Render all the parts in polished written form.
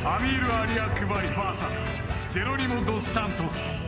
アミール・アリア・クバリ VS ジェロニモ・ドス・サントス。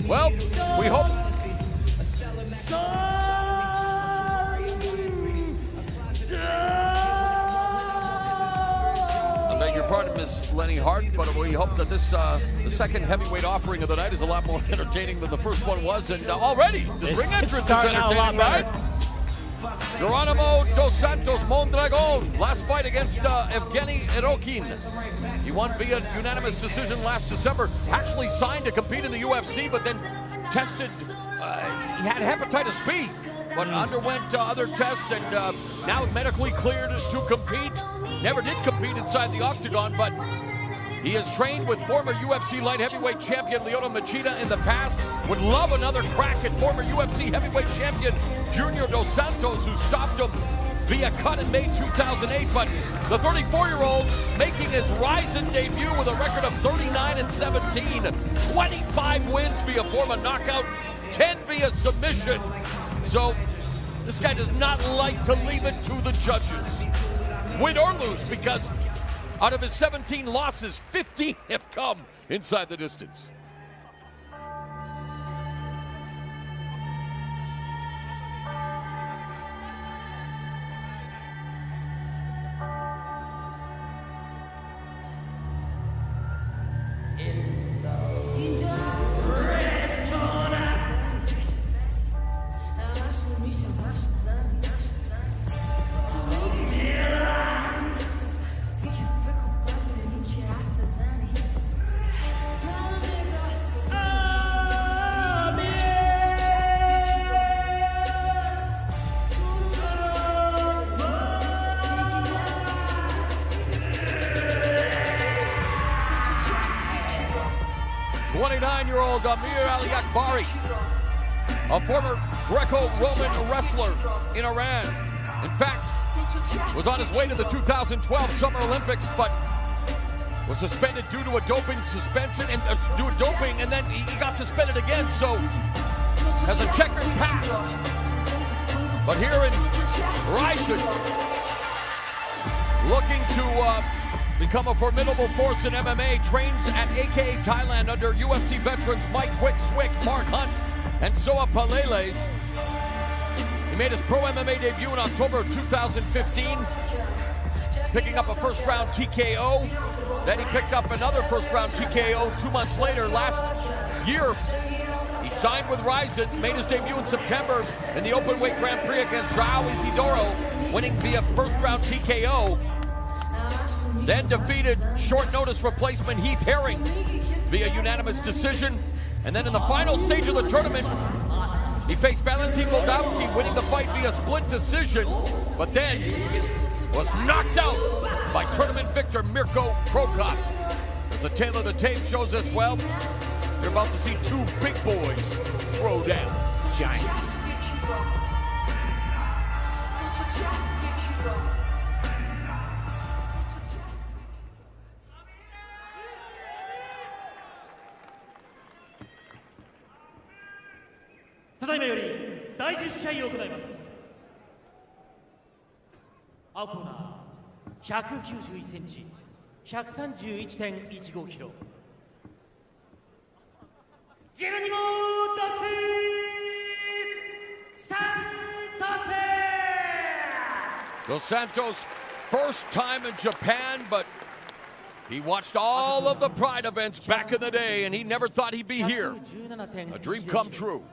Well, we hope. I beg your pardon, Miss Lenny Hart, but we hope that this, the second heavyweight offering of the night is a lot more entertaining than the first one was. And already, this ring entrance is entertaining, right? Geronimo Dos Santos Mondragon, last fight against Evgeny Erokin. He won via unanimous decision last December. Actually signed to compete in the UFC, but then tested, he had hepatitis B, but underwent other tests and now medically cleared to compete. Never did compete inside the octagon, but he has trained with former UFC light heavyweight champion Lyoto Machida in the past. Would love another crack at former UFC heavyweight champion Junior Dos Santos, who stopped him via cut in May 2008. But the 34-year-old making his Rizin debut with a record of 39-17, 25 wins via form of knockout, 10 via submission. So this guy does not like to leave it to the judges, win or lose, because out of his 17 losses, 15 have come inside the distance. Amir Ali Akbari, a former Greco-Roman wrestler in Iran. In fact, was on his way to the 2012 Summer Olympics, but was suspended due to a doping suspension and then he got suspended again, so has a checkered past. But here in Rizin, looking to become a formidable force in MMA, trains at AKA Thailand under UFC veterans Mike Quick Swick, Mark Hunt, and Soa Palele. He made his pro MMA debut in October of 2015, picking up a first-round TKO. Then he picked up another first-round TKO 2 months later. Last year, he signed with Rizin, made his debut in September in the Openweight Grand Prix against Joao Isidoro, winning via first-round TKO. Then defeated short-notice replacement Heath Herring via unanimous decision. And then in the final stage of the tournament, he faced Valentin Moldavsky, winning the fight via split decision, but then was knocked out by tournament victor Mirko Krokop. As the tail of the tape shows us, well, you're about to see two big boys throw down giants.第10試合を行います。青コーナー191センチ、131.15キロ。ジェロニモ・ドス・サントス。 Dos Santos, first time in Japan, but he watched all of the Pride events back in the day, and he never thought he'd be here. A dream come true.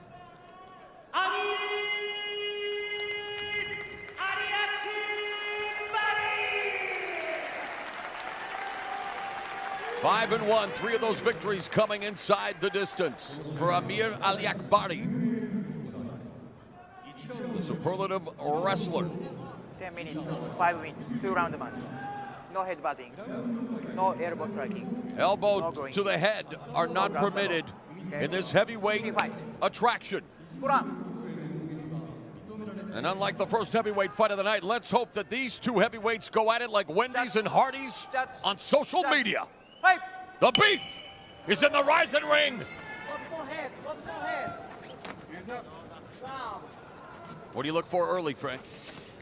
5-1, 3 of those victories coming inside the distance for Amir Ali Akbari, the superlative wrestler. 10 minutes, 5 minutes, 2-round match. No headbutting, no elbow striking. Elbow no going. to the head are not permitted in this heavyweight attraction. And unlike the first heavyweight fight of the night, let's hope that these two heavyweights go at it like Wendy's and Hardee's on social media. The beef is in the rising ring. What do you look for early, Frank?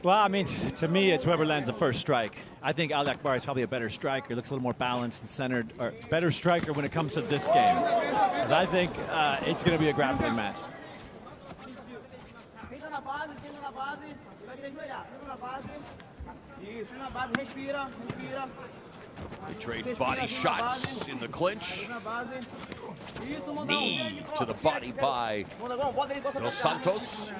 Well, I mean, to me, it's whoever lands the first strike. I think Ali Akbari is probably a better striker. He looks a little more balanced and centered, or better striker when it comes to this game. Because I think it's going to be a grappling match. They trade body shots in the clinch. Knee to the body by Dos Santos.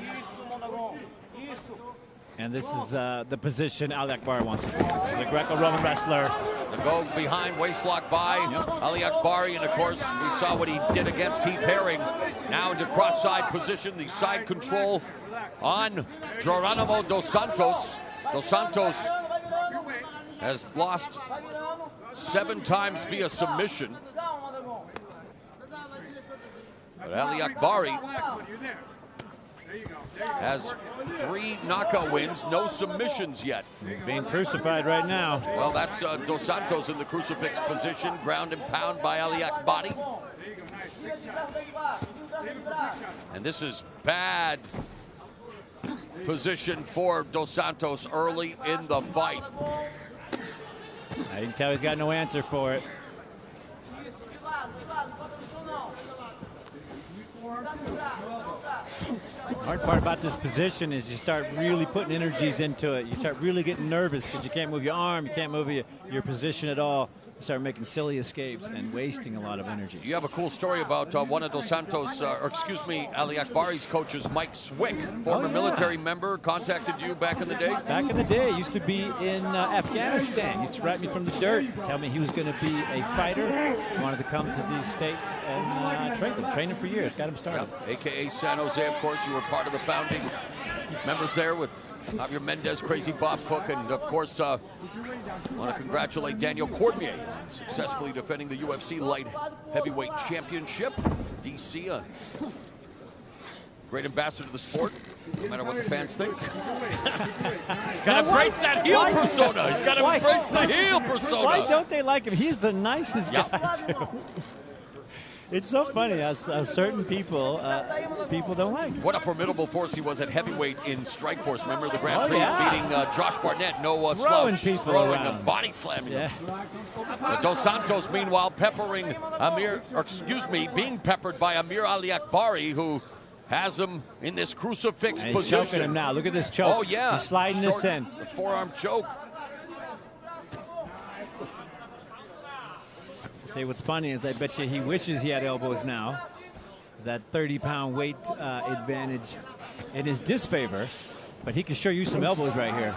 And this is the position Ali Akbari wants to be. He's a Greco-Roman wrestler. The go behind waistlock by Ali Akbari, and of course we saw what he did against Heath Herring. Now into cross-side position, the side control on Geronimo Dos Santos. Dos Santos has lost 7 times via submission. But Ali Akbari has 3 knockout wins, no submissions yet. He's being crucified right now. Well, that's Dos Santos in the crucifix position, ground and pound by Ali Akbari. And this is bad position for Dos Santos early in the fight. I can tell he's got no answer for it. Hard part about this position is you start really putting energies into it. You start really getting nervous because you can't move your arm, you can't move your position at all. You start making silly escapes and wasting a lot of energy. You have a cool story about one of Dos Santos, Ali Akbari's coaches, Mike Swick, former military member, contacted you back in the day? Back in the day, used to be in Afghanistan. Used to write me from the dirt, tell me he was going to be a fighter. Wanted to come to these states and train him for years. Got him started. Yeah. AKA San Jose, of course. You were part of the founding members there with Javier Mendez, Crazy Bob Cook, and of course, want to congratulate Daniel Cormier, successfully defending the UFC light heavyweight championship. DC, a great ambassador to the sport, no matter what the fans think. He's got to embrace that heel persona. He's got to embrace the heel persona. Why don't they like him? He's the nicest guy, too. It's so funny how certain people don't like him. What a formidable force he was at heavyweight in Strikeforce. Remember the Grand Prix beating Josh Barnett, no slouch, throwing and body slamming. Yeah. But Dos Santos, meanwhile, being peppered by Amir Ali Akbari, who has him in this crucifix and position. He's choking him now. Look at this choke. Oh yeah, he's sliding this in. The forearm choke. See, what's funny is I bet you he wishes he had elbows now. That 30-pound weight advantage in his disfavor, but he can sure use some elbows right here.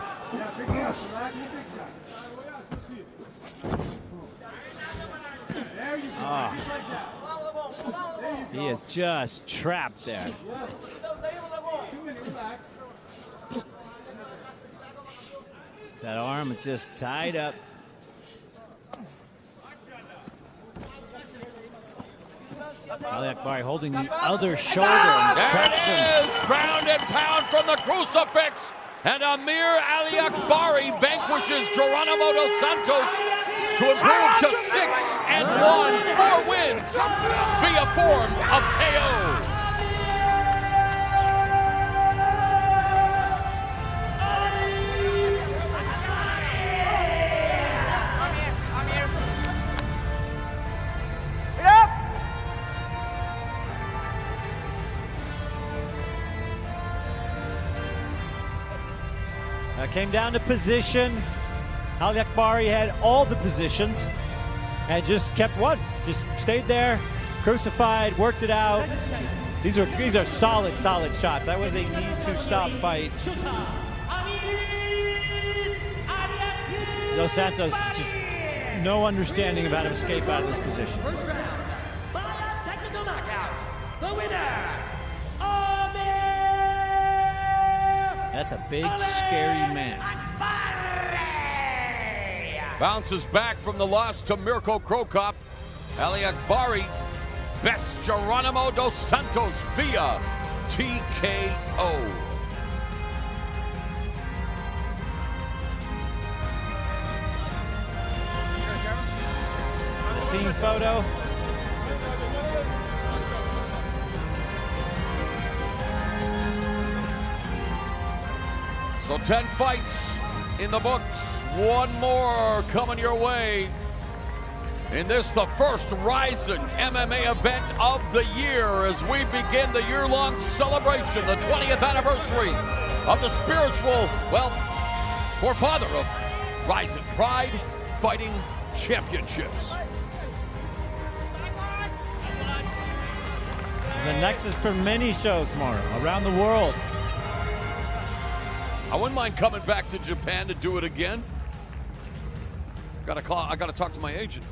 He is just trapped there. That arm is just tied up. Ali Akbari holding the other shoulder. There it is! Ground and pound from the crucifix. And Amir Ali Akbari vanquishes Geronimo Dos Santos to improve to 6-1, 4 wins via form of KO. Came down to position. Ali Akbari had all the positions and just kept one. Just stayed there, crucified, worked it out. These are solid shots. That was a need-to-stop fight. Dos Santos, just no understanding of how to escape out of this position. First round, by a technical knockout, the winner, Amir That's a big, scary man. Bounces back from the loss to Mirko Cro Cop. Ali Akbari bests Geronimo dos Santos via TKO. The team photo. So 10 fights in the books. One more coming your way. In this, the first Rizin MMA event of the year as we begin the year-long celebration, the 20th anniversary of the spiritual, well, forefather of Rizin Pride Fighting Championships. The next is for many shows, Mauro, around the world. I wouldn't mind coming back to Japan to do it again. I gotta talk to my agent.